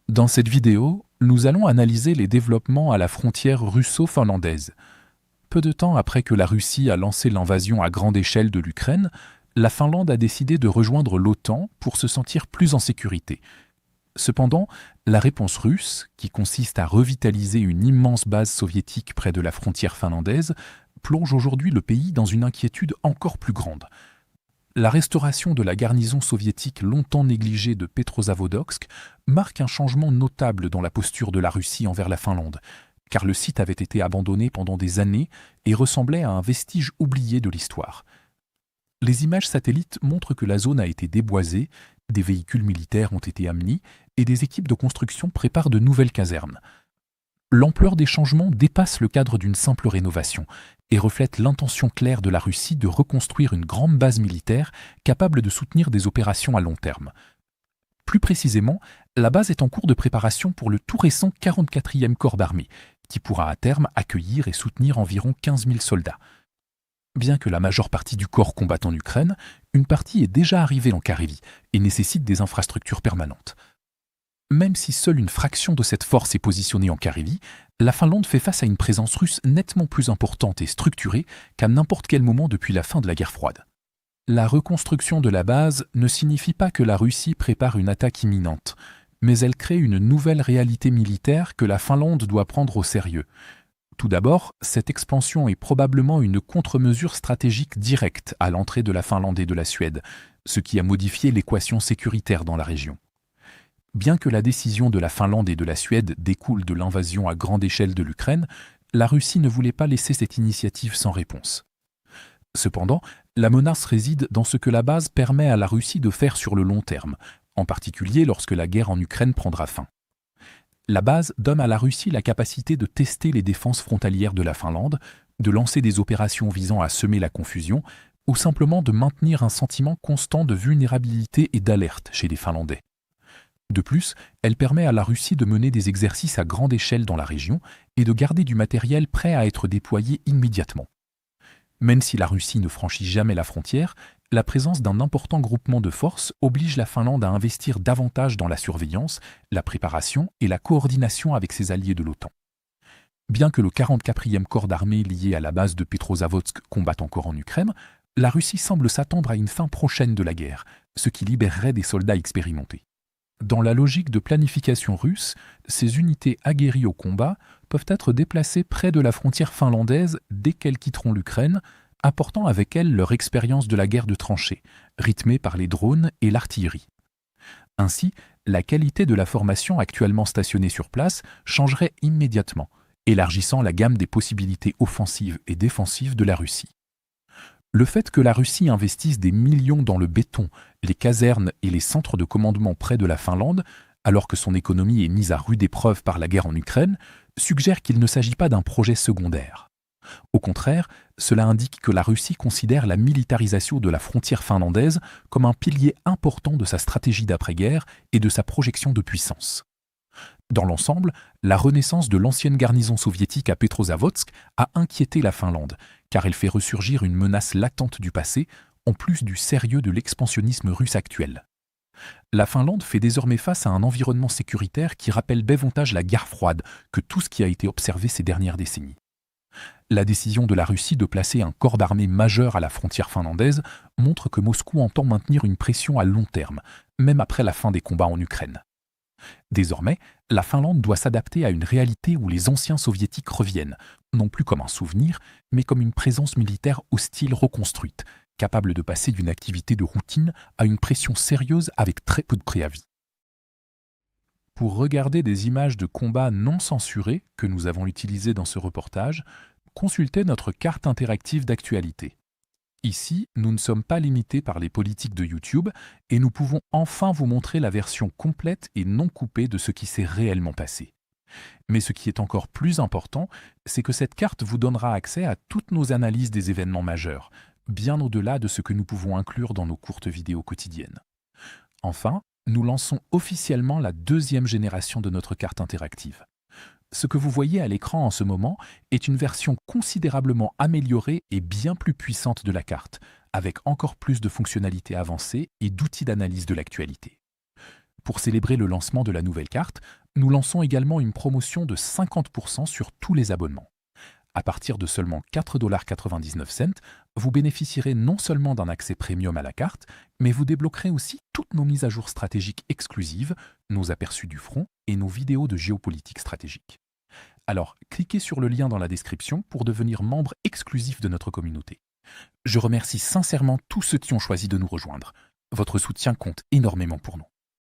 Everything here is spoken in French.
Dans cette vidéo, nous allons analyser les développements à la frontière russo-finlandaise. Peu de temps après que la Russie a lancé l'invasion à grande échelle de l'Ukraine, la Finlande a décidé de rejoindre l'OTAN pour se sentir plus en sécurité. Cependant, la réponse russe, qui consiste à revitaliser une immense base soviétique près de la frontière finlandaise, plonge aujourd'hui le pays dans une inquiétude encore plus grande. La restauration de la garnison soviétique longtemps négligée de Petrozavodsk marque un changement notable dans la posture de la Russie envers la Finlande, car le site avait été abandonné pendant des années et ressemblait à un vestige oublié de l'histoire. Les images satellites montrent que la zone a été déboisée, des véhicules militaires ont été amenés et des équipes de construction préparent de nouvelles casernes. L'ampleur des changements dépasse le cadre d'une simple rénovation et reflète l'intention claire de la Russie de reconstruire une grande base militaire capable de soutenir des opérations à long terme. Plus précisément, la base est en cours de préparation pour le tout récent 44e corps d'armée, qui pourra à terme accueillir et soutenir environ 15 000 soldats. Bien que la majeure partie du corps combatte en Ukraine, une partie est déjà arrivée en Carélie et nécessite des infrastructures permanentes. Même si seule une fraction de cette force est positionnée en Carélie, la Finlande fait face à une présence russe nettement plus importante et structurée qu'à n'importe quel moment depuis la fin de la guerre froide. La reconstruction de la base ne signifie pas que la Russie prépare une attaque imminente, mais elle crée une nouvelle réalité militaire que la Finlande doit prendre au sérieux. Tout d'abord, cette expansion est probablement une contre-mesure stratégique directe à l'entrée de la Finlande et de la Suède, ce qui a modifié l'équation sécuritaire dans la région. Bien que la décision de la Finlande et de la Suède découle de l'invasion à grande échelle de l'Ukraine, la Russie ne voulait pas laisser cette initiative sans réponse. Cependant, la menace réside dans ce que la base permet à la Russie de faire sur le long terme, en particulier lorsque la guerre en Ukraine prendra fin. La base donne à la Russie la capacité de tester les défenses frontalières de la Finlande, de lancer des opérations visant à semer la confusion, ou simplement de maintenir un sentiment constant de vulnérabilité et d'alerte chez les Finlandais. De plus, elle permet à la Russie de mener des exercices à grande échelle dans la région et de garder du matériel prêt à être déployé immédiatement. Même si la Russie ne franchit jamais la frontière, la présence d'un important groupement de forces oblige la Finlande à investir davantage dans la surveillance, la préparation et la coordination avec ses alliés de l'OTAN. Bien que le 44e corps d'armée lié à la base de Petrozavodsk combatte encore en Ukraine, la Russie semble s'attendre à une fin prochaine de la guerre, ce qui libérerait des soldats expérimentés. Dans la logique de planification russe, ces unités aguerries au combat peuvent être déplacées près de la frontière finlandaise dès qu'elles quitteront l'Ukraine, apportant avec elles leur expérience de la guerre de tranchées, rythmée par les drones et l'artillerie. Ainsi, la qualité de la formation actuellement stationnée sur place changerait immédiatement, élargissant la gamme des possibilités offensives et défensives de la Russie. Le fait que la Russie investisse des millions dans le béton, les casernes et les centres de commandement près de la Finlande, alors que son économie est mise à rude épreuve par la guerre en Ukraine, suggère qu'il ne s'agit pas d'un projet secondaire. Au contraire, cela indique que la Russie considère la militarisation de la frontière finlandaise comme un pilier important de sa stratégie d'après-guerre et de sa projection de puissance. Dans l'ensemble, la renaissance de l'ancienne garnison soviétique à Petrozavodsk a inquiété la Finlande, car elle fait ressurgir une menace latente du passé, en plus du sérieux de l'expansionnisme russe actuel. La Finlande fait désormais face à un environnement sécuritaire qui rappelle davantage la guerre froide que tout ce qui a été observé ces dernières décennies. La décision de la Russie de placer un corps d'armée majeur à la frontière finlandaise montre que Moscou entend maintenir une pression à long terme, même après la fin des combats en Ukraine. Désormais, la Finlande doit s'adapter à une réalité où les anciens soviétiques reviennent, non plus comme un souvenir, mais comme une présence militaire hostile reconstruite, capable de passer d'une activité de routine à une pression sérieuse avec très peu de préavis. Pour regarder des images de combats non censurées que nous avons utilisées dans ce reportage, consultez notre carte interactive d'actualité. Ici, nous ne sommes pas limités par les politiques de YouTube et nous pouvons enfin vous montrer la version complète et non coupée de ce qui s'est réellement passé. Mais ce qui est encore plus important, c'est que cette carte vous donnera accès à toutes nos analyses des événements majeurs, bien au-delà de ce que nous pouvons inclure dans nos courtes vidéos quotidiennes. Enfin, nous lançons officiellement la deuxième génération de notre carte interactive. Ce que vous voyez à l'écran en ce moment est une version considérablement améliorée et bien plus puissante de la carte, avec encore plus de fonctionnalités avancées et d'outils d'analyse de l'actualité. Pour célébrer le lancement de la nouvelle carte, Nous lançons également une promotion de 50% sur tous les abonnements. À partir de seulement 4,99 $, vous bénéficierez non seulement d'un accès premium à la carte, mais vous débloquerez aussi toutes nos mises à jour stratégiques exclusives, nos aperçus du front et nos vidéos de géopolitique stratégique. Alors, cliquez sur le lien dans la description pour devenir membre exclusif de notre communauté. Je remercie sincèrement tous ceux qui ont choisi de nous rejoindre. Votre soutien compte énormément pour nous.